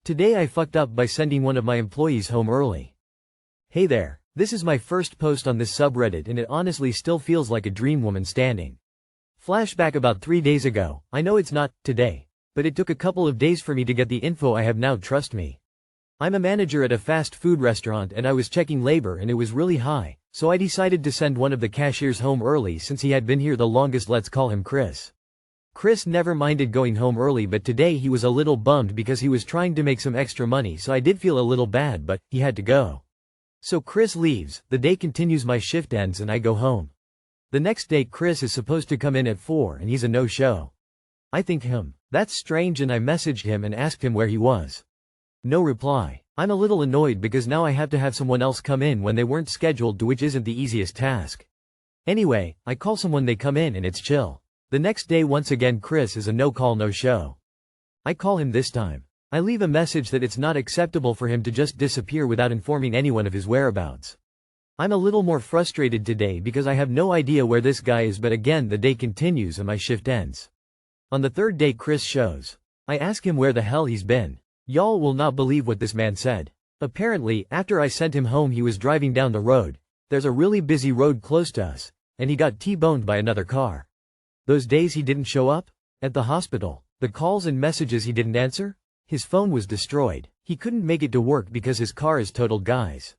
Today I fucked up by sending one of my employees home early. Hey there, this is my first post on this subreddit and it honestly still feels like a dream woman standing. Flashback about 3 days ago, I know it's not today, but it took a couple of days for me to get the info I have now, trust me. I'm a manager at a fast food restaurant and I was checking labor and it was really high, so I decided to send one of the cashiers home early since he had been here the longest. Let's call him Chris. Chris never minded going home early, but today he was a little bummed because he was trying to make some extra money, so I did feel a little bad, but he had to go. So Chris leaves, the day continues, my shift ends and I go home. The next day Chris is supposed to come in at 4 and he's a no-show. I think that's strange, and I messaged him and asked him where he was. No reply. I'm a little annoyed because now I have to have someone else come in when they weren't scheduled to, which isn't the easiest task. Anyway, I call someone, they come in and it's chill. The next day once again Chris is a no-call no-show. I call him this time. I leave a message that it's not acceptable for him to just disappear without informing anyone of his whereabouts. I'm a little more frustrated today because I have no idea where this guy is, but again the day continues and my shift ends. On the third day Chris shows. I ask him where the hell he's been. Y'all will not believe what this man said. Apparently, after I sent him home he was driving down the road. There's a really busy road close to us, and he got T-boned by another car. Those days he didn't show up? At the hospital. The calls and messages he didn't answer? His phone was destroyed. He couldn't make it to work because his car is totaled, guys.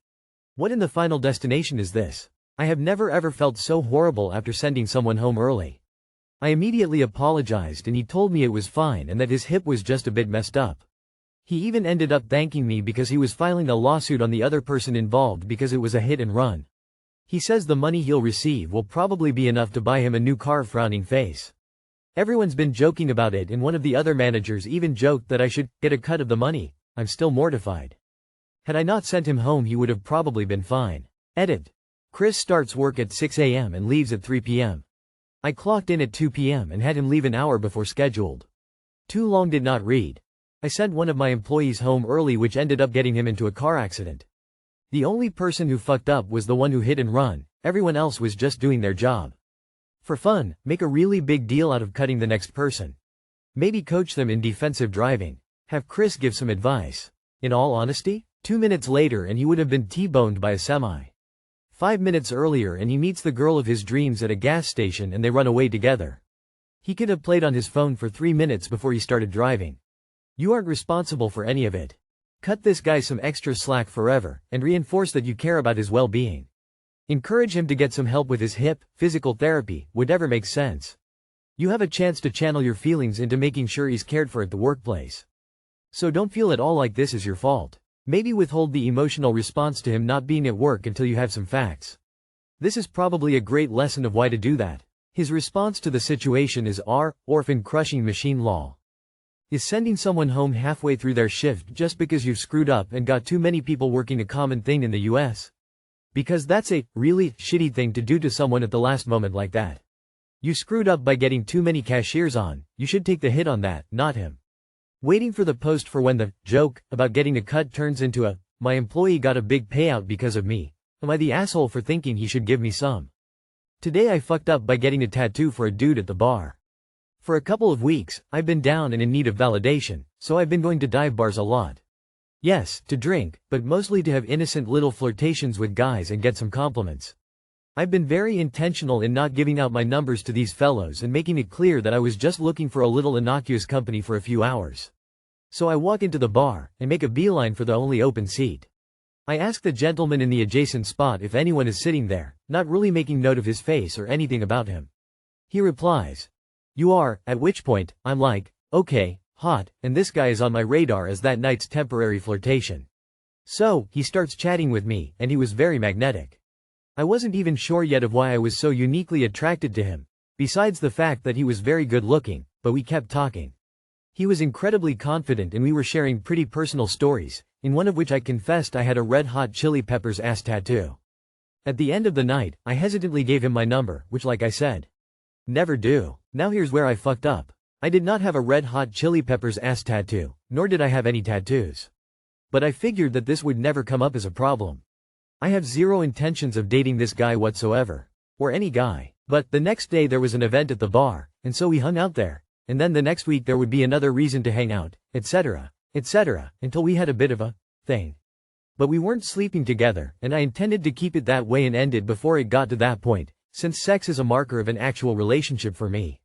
What in the final destination is this? I have never ever felt so horrible after sending someone home early. I immediately apologized and he told me it was fine and that his hip was just a bit messed up. He even ended up thanking me because he was filing a lawsuit on the other person involved because it was a hit and run. He says the money he'll receive will probably be enough to buy him a new car. Frowning face. Everyone's been joking about it and one of the other managers even joked that I should get a cut of the money. I'm still mortified. Had I not sent him home he would have probably been fine. Edit. Chris starts work at 6 a.m. and leaves at 3 p.m. I clocked in at 2 p.m. and had him leave an hour before scheduled. Too long, did not read. I sent one of my employees home early, which ended up getting him into a car accident. The only person who fucked up was the one who hit and run. Everyone else was just doing their job. For fun, make a really big deal out of cutting the next person. Maybe coach them in defensive driving. Have Chris give some advice. In all honesty, 2 minutes later and he would have been T-boned by a semi. 5 minutes earlier and he meets the girl of his dreams at a gas station and they run away together. He could have played on his phone for 3 minutes before he started driving. You aren't responsible for any of it. Cut this guy some extra slack forever, and reinforce that you care about his well-being. Encourage him to get some help with his hip, physical therapy, whatever makes sense. You have a chance to channel your feelings into making sure he's cared for at the workplace. So don't feel at all like this is your fault. Maybe withhold the emotional response to him not being at work until you have some facts. This is probably a great lesson of why to do that. His response to the situation is orphan crushing machine lol. Is sending someone home halfway through their shift just because you've screwed up and got too many people working a common thing in the US? Because that's a really shitty thing to do to someone at the last moment like that. You screwed up by getting too many cashiers on, you should take the hit on that, not him. Waiting for the post for when the joke about getting a cut turns into a my employee got a big payout because of me. Am I the asshole for thinking he should give me some? Today I fucked up by getting a tattoo for a dude at the bar. For a couple of weeks, I've been down and in need of validation, so I've been going to dive bars a lot. Yes, to drink, but mostly to have innocent little flirtations with guys and get some compliments. I've been very intentional in not giving out my numbers to these fellows and making it clear that I was just looking for a little innocuous company for a few hours. So I walk into the bar, and make a beeline for the only open seat. I ask the gentleman in the adjacent spot if anyone is sitting there, not really making note of his face or anything about him. He replies, "You are," at which point, I'm like, okay, hot, and this guy is on my radar as that night's temporary flirtation. So, he starts chatting with me, and he was very magnetic. I wasn't even sure yet of why I was so uniquely attracted to him, besides the fact that he was very good looking, but we kept talking. He was incredibly confident and we were sharing pretty personal stories, in one of which I confessed I had a Red Hot Chili Peppers ass tattoo. At the end of the night, I hesitantly gave him my number, which, like I said, never do. Now here's where I fucked up. I did not have a Red Hot Chili Peppers ass tattoo, nor did I have any tattoos. But I figured that this would never come up as a problem. I have zero intentions of dating this guy whatsoever. Or any guy. But the next day there was an event at the bar, and so we hung out there. And then the next week there would be another reason to hang out, etc. etc., until we had a bit of a thing. But we weren't sleeping together, and I intended to keep it that way and end it before it got to that point, since sex is a marker of an actual relationship for me.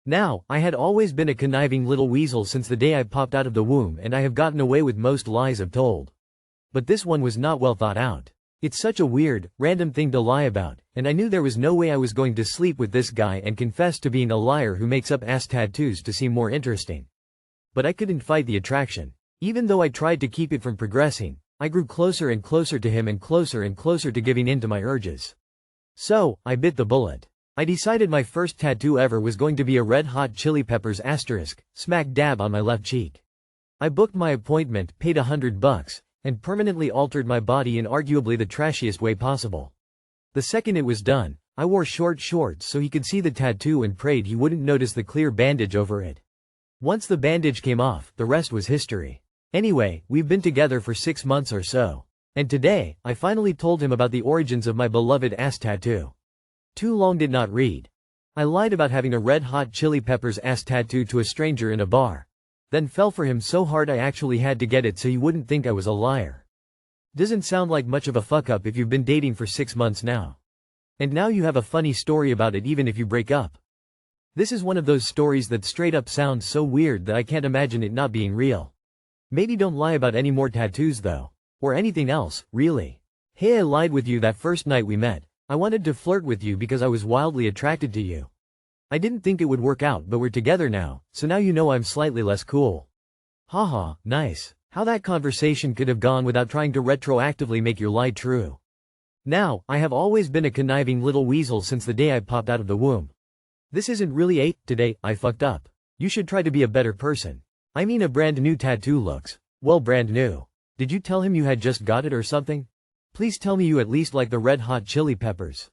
Now, I had always been a conniving little weasel since the day I popped out of the womb, and I have gotten away with most lies I've told. But this one was not well thought out. It's such a weird, random thing to lie about, and I knew there was no way I was going to sleep with this guy and confess to being a liar who makes up ass tattoos to seem more interesting. But I couldn't fight the attraction. Even though I tried to keep it from progressing, I grew closer and closer to him and closer to giving in to my urges. So, I bit the bullet. I decided my first tattoo ever was going to be a Red Hot Chili Peppers asterisk, smack dab on my left cheek. I booked my appointment, paid $100, and permanently altered my body in arguably the trashiest way possible. The second it was done, I wore short shorts so he could see the tattoo and prayed he wouldn't notice the clear bandage over it. Once the bandage came off, the rest was history. Anyway, we've been together for 6 months or so. And today, I finally told him about the origins of my beloved ass tattoo. Too long did not read. I lied about having a Red Hot Chili Peppers ass tattoo to a stranger in a bar. Then fell for him so hard I actually had to get it so he wouldn't think I was a liar. Doesn't sound like much of a fuck up if you've been dating for 6 months now. And now you have a funny story about it even if you break up. This is one of those stories that straight up sounds so weird that I can't imagine it not being real. Maybe don't lie about any more tattoos though. Or anything else, really. Hey, I lied with you that first night we met. I wanted to flirt with you because I was wildly attracted to you. I didn't think it would work out, but we're together now, so now you know I'm slightly less cool. Haha, nice. How that conversation could have gone without trying to retroactively make your lie true. Now, I have always been a conniving little weasel since the day I popped out of the womb. This isn't really a today I fucked up. You should try to be a better person. I mean, a brand new tattoo looks, well, brand new. Did you tell him you had just got it or something? Please tell me you at least like the Red Hot Chili Peppers.